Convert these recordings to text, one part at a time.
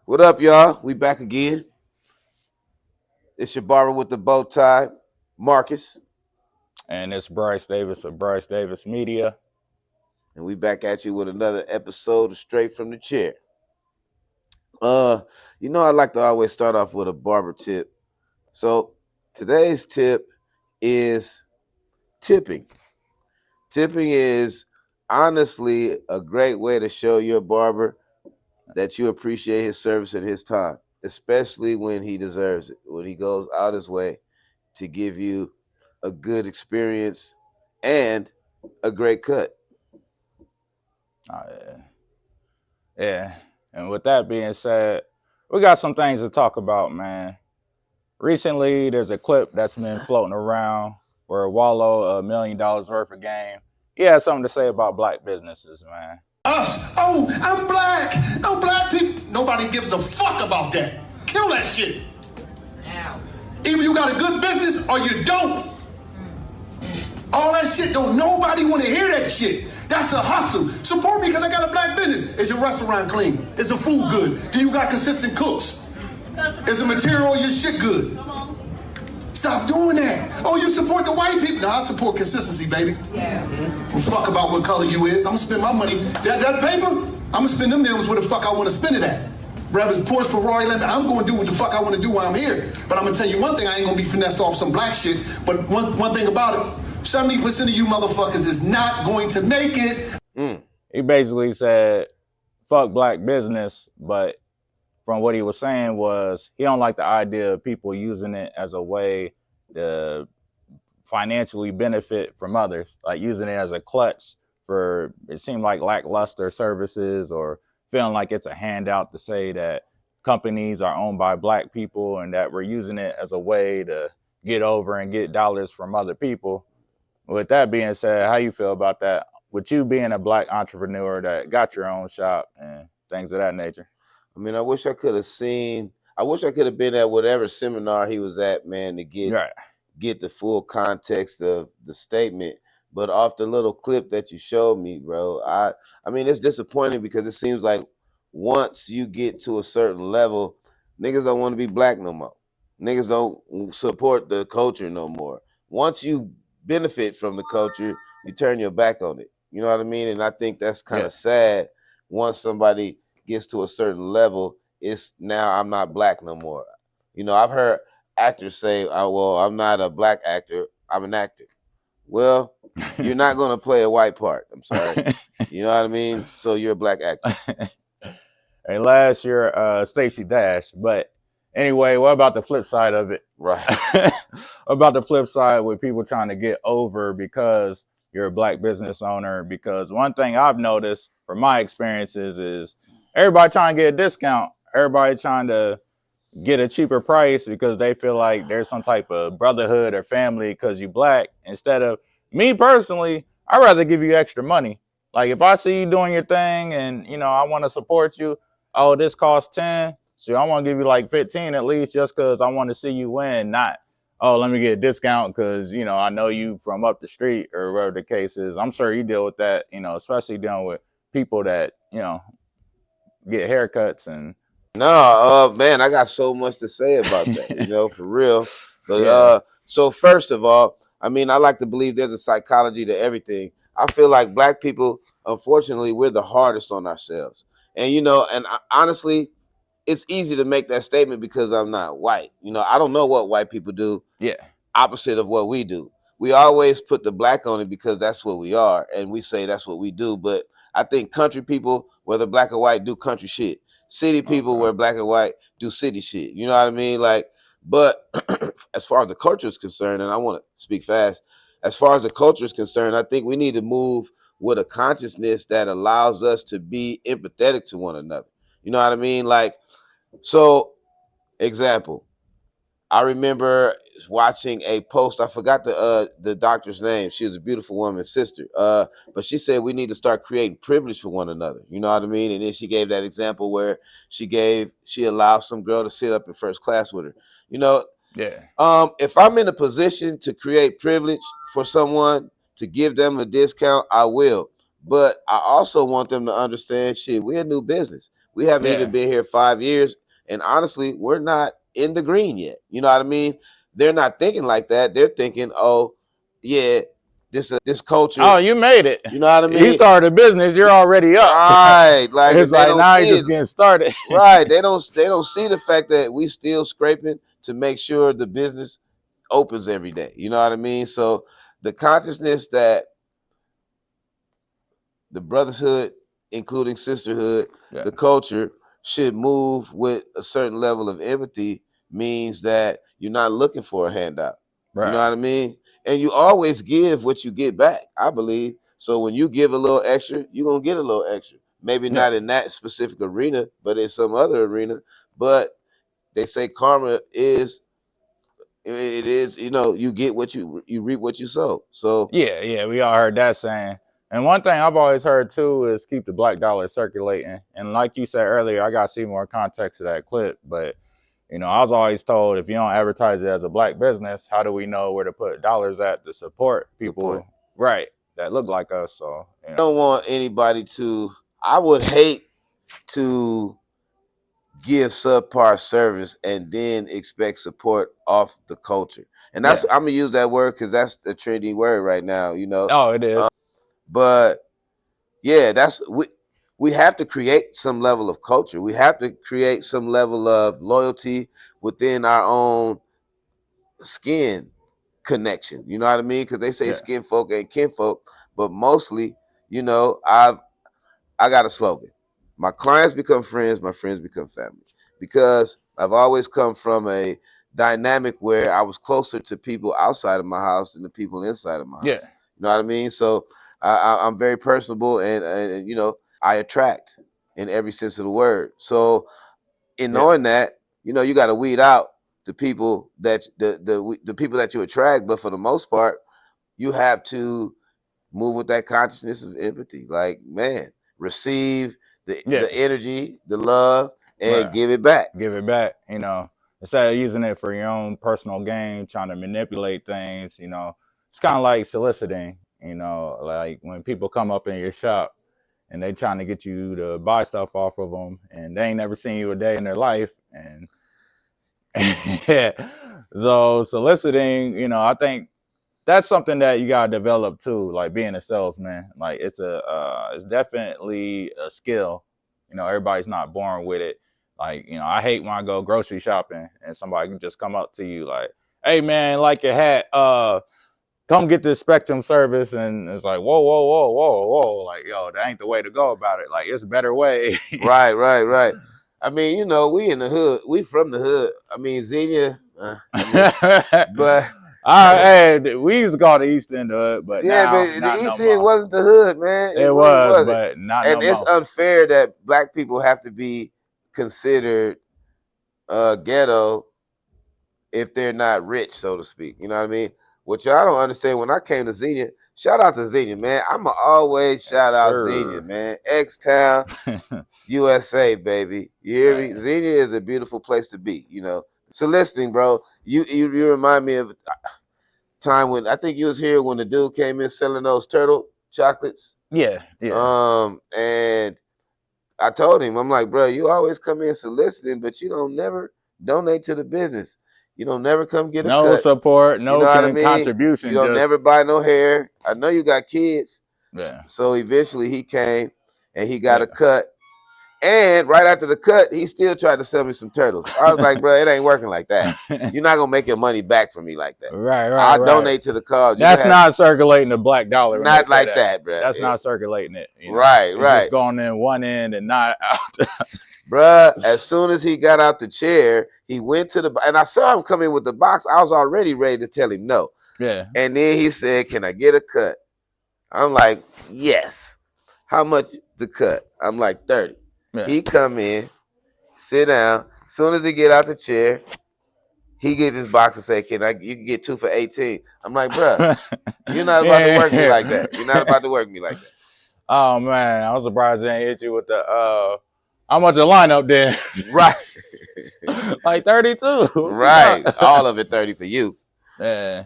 What up, y'all? We back again. It's your barber with the bow tie, Marcus, And it's Brice Davis of Brice Davis Media. and we back at you with another episode of Straight from the Chair. Uh, I like to always start off with a barber tip. So today's tip is tipping. Tipping is honestly a great way to show your barber that you appreciate his service and his time, especially when he deserves it, when he goes out his way to give you a good experience and a great cut. Yeah. Yeah. And with that being said, we got some things to talk about, man. Recently, there's a clip that's been floating around where Wallo, $1 million worth of game, he had something to say about black businesses, man. Us. Oh, I'm black. No black people. Nobody gives a fuck about that. Kill that shit. Now. Either you got a good business or you don't. All that shit, don't nobody want to hear that shit. That's a hustle. Support me because I got a black business. Is your restaurant clean? Is the food good? Do you got consistent cooks? Is the material of your shit good? Stop doing that. Oh, you support the white people? No, I support consistency, baby. Yeah. Well, fuck about what color you is. I'm gonna spend my money. That paper, I'm gonna spend them millions where the fuck I wanna spend it at. Whether it's Porsche, Ferrari, Lamborghini, I'm gonna do what the fuck I wanna do while I'm here. But I'm gonna tell you one thing, I ain't gonna be finessed off some black shit. But one thing about it, 70% of you motherfuckers is not going to make it. He basically said, fuck black business, but from what he was saying was he don't like the idea of people using it as a way to financially benefit from others, like using it as a clutch for, it seemed like, lackluster services, or feeling like it's a handout to say that companies are owned by black people and that we're using it as a way to get over and get dollars from other people. With that being said, how you feel about that? With you being a black entrepreneur that got your own shop and things of that nature. I mean, I wish I could have been at whatever seminar he was at, man, to get the full context of the statement. But off the little clip that you showed me, bro, I mean, it's disappointing because it seems like once you get to a certain level, niggas don't want to be black no more. Niggas don't support the culture no more. Once you benefit from the culture, you turn your back on it. You know what I mean? And I think that's kind of sad. Once somebody gets to a certain level, it's now I'm not black no more. You know, I've heard actors say, "Oh, well, I'm not a black actor, I'm an actor." Well, you're not going to play a white part. I'm sorry. You know what I mean? So you're a black actor. Hey, last year, Stacey Dash. But anyway, what about the flip side of it? Right. About the flip side with people trying to get over because you're a black business owner. Because one thing I've noticed from my experiences is everybody trying to get a discount. Everybody trying to get a cheaper price because they feel like there's some type of brotherhood or family because you black. Instead of me personally, I'd rather give you extra money. Like if I see you doing your thing and, you know, I want to support you. Oh, this costs 10. So I want to give you like 15 at least just because I want to see you win. Not, oh, let me get a discount because, you know, I know you from up the street or whatever the case is. I'm sure you deal with that, you know, especially dealing with people that, you know, get haircuts and. No, man, I got so much to say about that, you know, for real. But so first of all, I mean, I like to believe there's a psychology to everything. I feel like black people, unfortunately, we're the hardest on ourselves. And, you know, and honestly, it's easy to make that statement because I'm not white. You know, I don't know what white people do. Yeah. Opposite of what we do. We always put the black on it because that's what we are. And we say that's what we do. But I think country people, whether black or white, do country shit. City people, where black and white, do city shit. You know what I mean? Like, but as far as the culture is concerned, and I want to speak fast, as far as the culture is concerned, I think we need to move with a consciousness that allows us to be empathetic to one another. You know what I mean? Like, so, example, I remember watching a post. I forgot the doctor's name. She was a beautiful woman, sister. But she said we need to start creating privilege for one another. You know what I mean? And then she gave that example where she allowed some girl to sit up in first class with her. You know, yeah. If I'm in a position to create privilege for someone, to give them a discount, I will. But I also want them to understand, shit, we're a new business. We haven't even been here 5 years, and honestly, we're not in the green yet. You know what I mean? They're not thinking like that. They're thinking, oh, yeah, this culture. Oh, you made it. You know what I mean? You started a business, you're already up. Right. Like it's like now you're just getting started. Right. They don't see the fact that we still scraping to make sure the business opens every day. You know what I mean? So the consciousness that the brotherhood, including sisterhood, the culture should move with a certain level of empathy means that you're not looking for a handout. Right. You know what I mean? And you always give what you get back, I believe. So when you give a little extra, you're going to get a little extra. Maybe not in that specific arena, but in some other arena. But they say karma is, it is, you know, you get what you reap what you sow. So yeah, we all heard that saying. And one thing I've always heard too is keep the black dollar circulating. And like you said earlier, I got to see more context to that clip. But, you know, I was always told if you don't advertise it as a black business, how do we know where to put dollars at to support people, right, that look like us? So, you know. I don't want anybody to, I would hate to give subpar service and then expect support off the culture. And that's, I'm going to use that word because that's the trendy word right now, you know. Oh, it is. But yeah, that's, we have to create some level of culture. We have to create some level of loyalty within our own skin connection. You know what I mean? Because they say skin folk ain't kinfolk, but mostly, you know, I got a slogan. My clients become friends, my friends become family. Because I've always come from a dynamic where I was closer to people outside of my house than the people inside of my house. You know what I mean? So I'm very personable and you know, I attract in every sense of the word. So in knowing that, you know, you got to weed out the people that the people that you attract, but for the most part, you have to move with that consciousness of empathy. Like, man, receive the energy, the love, and give it back. Give it back, you know. Instead of using it for your own personal gain, trying to manipulate things, you know. It's kind of like soliciting, you know, like when people come up in your shop and they trying to get you to buy stuff off of them and they ain't never seen you a day in their life. And so soliciting, you know, I think that's something that you gotta develop too, like being a salesman. Like it's definitely a skill. You know, everybody's not born with it. Like, you know, I hate when I go grocery shopping and somebody can just come up to you like, hey man, like your hat, come get this Spectrum service. And it's like, whoa. Like, yo, that ain't the way to go about it. Like, it's a better way. Right. I mean, you know, we in the hood. We from the hood. I mean, Xenia, but hey, we used to call the East End the hood, but yeah, now, but the East End wasn't the hood, man. It was, but not and no it's more. unfair that black people have to be considered ghetto if they're not rich, so to speak. You know what I mean? What y'all don't understand, when I came to Xenia, shout out to Xenia, man. I'ma always shout out Xenia, man. X-Town, USA, baby. You hear me? Xenia is a beautiful place to be, you know. So listening, bro, you remind me of a time when I think you was here when the dude came in selling those turtle chocolates. Yeah. And I told him, I'm like, bro, you always come in soliciting, but you don't never donate to the business. You don't never come get a cut. No support, no, you know what I mean? contribution. You don't never buy no hair. I know you got kids. Yeah. So eventually he came and he got a cut. And right after the cut, he still tried to sell me some turtles. I was like, bro, it ain't working like that. You're not gonna make your money back from me like that. Right. I'll donate to the cause. That's not circulating the black dollar. Not like that, bro. That's not circulating it. You know? Right. Just going in one end and not out. Bruh, as soon as he got out the chair, he went to the, and I saw him come in with the box. I was already ready to tell him no. Yeah. And then he said, can I get a cut? I'm like, yes. How much the cut? I'm like, 30. Yeah. He come in, sit down. As soon as he get out the chair, he get this box and say, you can get 2 for 18. I'm like, bruh, you're not about to work me like that. You're not about to work me like that. Oh man, I was surprised they ain't hit you with the how much a lineup then? Right. Like 32. Right. All of it 30 for you. Yeah.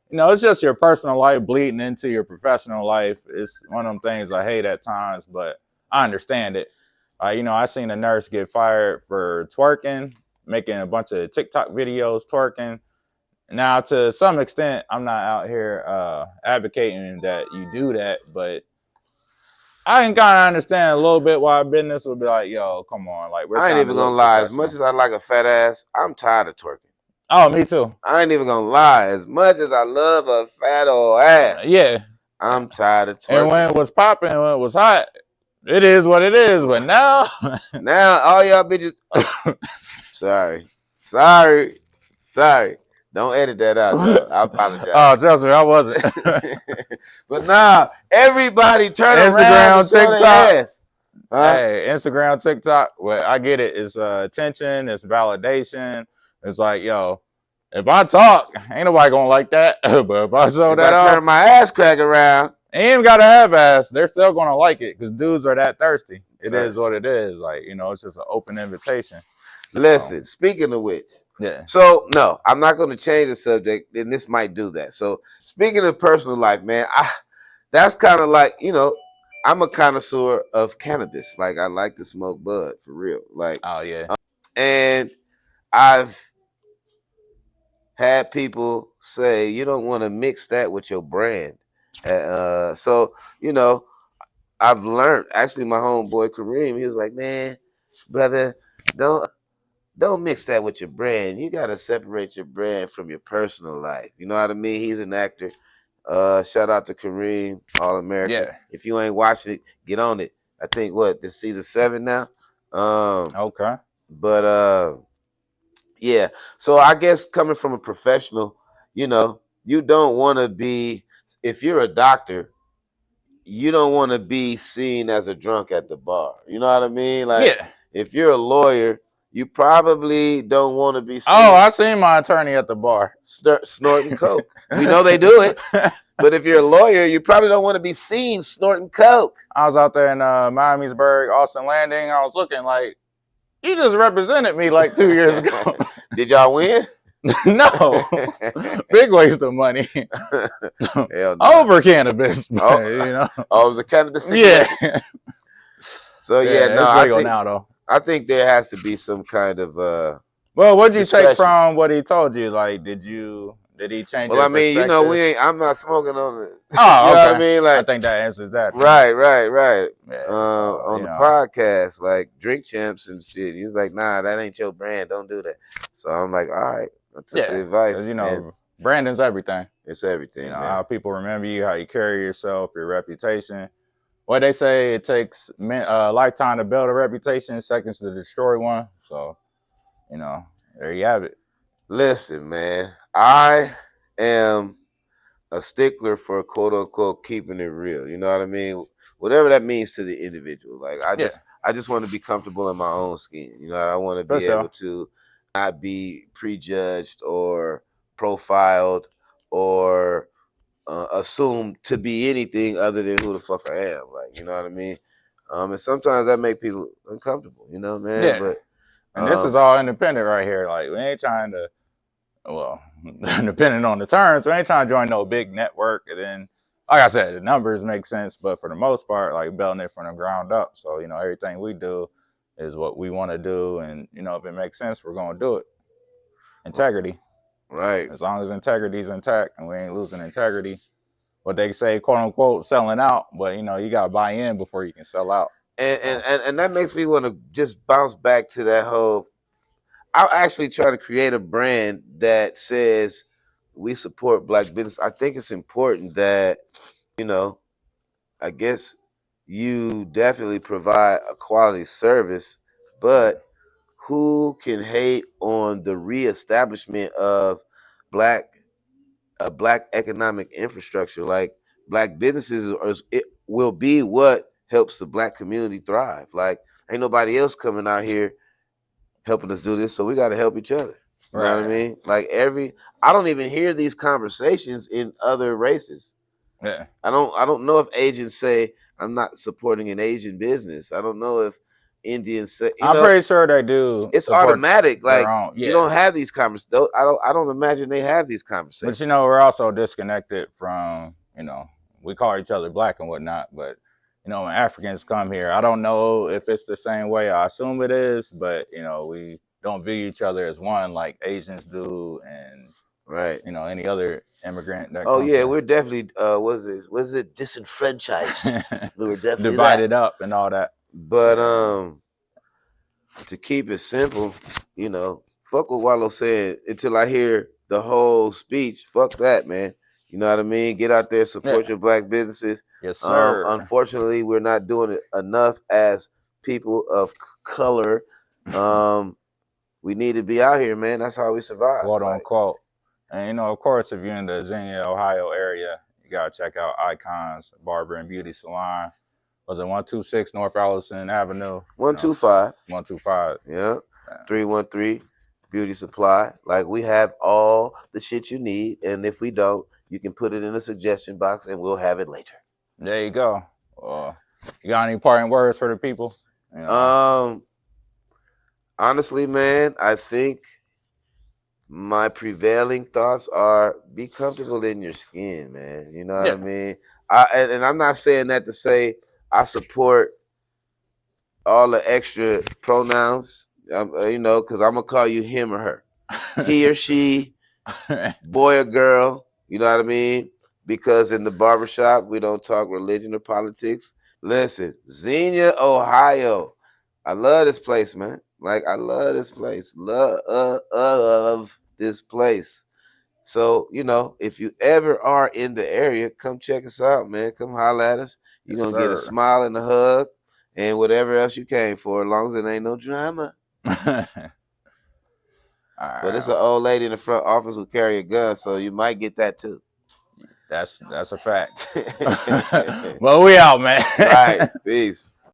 You know, it's just your personal life bleeding into your professional life. It's one of them things I hate at times, but I understand it. You know, I seen a nurse get fired for twerking, making a bunch of TikTok videos twerking. Now, to some extent, I'm not out here advocating that you do that, but I can kind of understand a little bit why business would be like, yo, come on. Like, we're I ain't trying even to gonna look lie. As much professional. as I like a fat ass, I'm tired of twerking. Oh, me too. I ain't even gonna lie. As much as I love a fat old ass, Yeah. I'm tired of twerking. And when it was popping, when it was hot, it is what it is. But now, now all y'all bitches. Sorry. Don't edit that out, though. I apologize. Oh, trust me, I wasn't. But nah, everybody turn around and show TikTok. their ass. Huh? Hey, Instagram, TikTok. Well, I get it. It's attention. It's validation. It's like, yo, if I talk, ain't nobody gonna like that. But if I show that off, turn my ass crack around, ain't even gotta have ass. They're still gonna like it because dudes are that thirsty. It is what it is. Like, you know, it's just an open invitation. Listen, speaking of which, yeah. So no, I'm not going to change the subject, and this might do that. So speaking of personal life, man, that's kind of like, you know, I'm a connoisseur of cannabis. Like, I like to smoke bud for real. Like, oh yeah, and I've had people say you don't want to mix that with your brand. So you know, I've learned. Actually, my homeboy Kareem, he was like, man, brother, don't mix that with your brand. You gotta separate your brand from your personal life. You know what I mean? He's an actor. Shout out to Kareem, All American. Yeah. If you ain't watching it, get on it. I think this season 7 now. Okay. But yeah. So I guess coming from a professional, you know, you don't want to be. If you're a doctor, you don't want to be seen as a drunk at the bar. You know what I mean? Like, yeah. If you're a lawyer, you probably don't want to be seen. Oh, I seen my attorney at the bar snorting coke. We know they do it, but if you're a lawyer, you probably don't want to be seen snorting coke. I was out there in Miamisburg, Austin Landing. I was looking like, you just represented me like 2 years ago. Did y'all win? No. Big waste of money. Hell no. Over cannabis. But, you know. Oh, it was a cannabis situation? Yeah. So yeah, no, it's legal now though. I think there has to be some kind of well, what'd you take from what he told you? Like, did he change? Well, I mean, you know, I'm not smoking on it. Oh, you know okay. what I mean? Like, I think that answers that. Right. Yeah, on the podcast, like Drink Champs and shit. He's like, nah, that ain't your brand. Don't do that. So I'm like, all right. I took the advice. You know, branding's everything. It's everything. You know, how people remember you, how you carry yourself, your reputation. What they say, it takes a lifetime to build a reputation, seconds to destroy one. So, you know, there you have it. Listen, man, I am a stickler for quote unquote keeping it real. You know what I mean? Whatever that means to the individual. Like I just want to be comfortable in my own skin. You know, I want to be able to not be prejudged or profiled or assumed to be anything other than who the fuck I am. Like, you know what I mean? And sometimes that make people uncomfortable, you know, man. Yeah. But and this is all independent right here. Like, we ain't trying to, well, depending on the terms, we ain't trying to join no big network. And then, like I said, the numbers make sense, but for the most part, like, building it from the ground up. So, you know, everything we do is what we want to do. And, you know, if it makes sense, we're going to do it. Integrity. Right. As long as integrity is intact and we ain't losing integrity. What they say, quote unquote, selling out. But, you know, you got to buy in before you can sell out. And that makes me want to just bounce back to that whole. I'm actually trying to create a brand that says we support Black business. I think it's important that, you know, I guess you definitely provide a quality service, but who can hate on the reestablishment of Black economic infrastructure? Like, Black businesses it will be what helps the Black community thrive. Like, ain't nobody else coming out here helping us do this, so we got to help each other. You know what I mean? Like, I don't even hear these conversations in other races. Yeah. I don't know if Asians say I'm not supporting an Asian business. I don't know if Indians say. I'm pretty sure they do. It's automatic. Like, you don't have these conversations. I don't imagine they have these conversations. But, you know, we're also disconnected from, you know, we call each other Black and whatnot, but you know, when Africans come here. I don't know if it's the same way. I assume it is, but you know, we don't view each other as one like Asians do, and right, you know, any other immigrant that oh comes yeah, here. we're definitely was it disenfranchised? We were definitely divided that. up and all that. But to keep it simple, you know, fuck what Wallo said until I hear the whole speech. Fuck that, man. You know what I mean? Get out there, support your black businesses. Yes, sir. Unfortunately, we're not doing it enough as people of color. We need to be out here, man. That's how we survive. Quote unquote. And you know, of course, if you're in the Xenia, Ohio area, you gotta check out Icons Barber and Beauty Salon. Was it 126 North Allison Avenue? 125. 125. Yeah. 313 Beauty Supply. Like, we have all the shit you need, and if we don't, you can put it in a suggestion box and we'll have it later. There you go. You got any parting words for the people? You know? Honestly, man, I think my prevailing thoughts are be comfortable in your skin, man. You know what I mean? And I'm not saying that to say I support all the extra pronouns, you know, because I'm going to call you him or her. He or she, boy or girl, you know what I mean? Because in the barbershop, we don't talk religion or politics. Listen, Xenia, Ohio. I love this place, man. Like, I love this place. Love this place. So, you know, if you ever are in the area, come check us out, man. Come holler at us. You're going to get a smile and a hug and whatever else you came for, as long as it ain't no drama. But it's an old lady in the front office who carry a gun, so you might get that too. That's a fact. Well, we out, man. Right. Peace.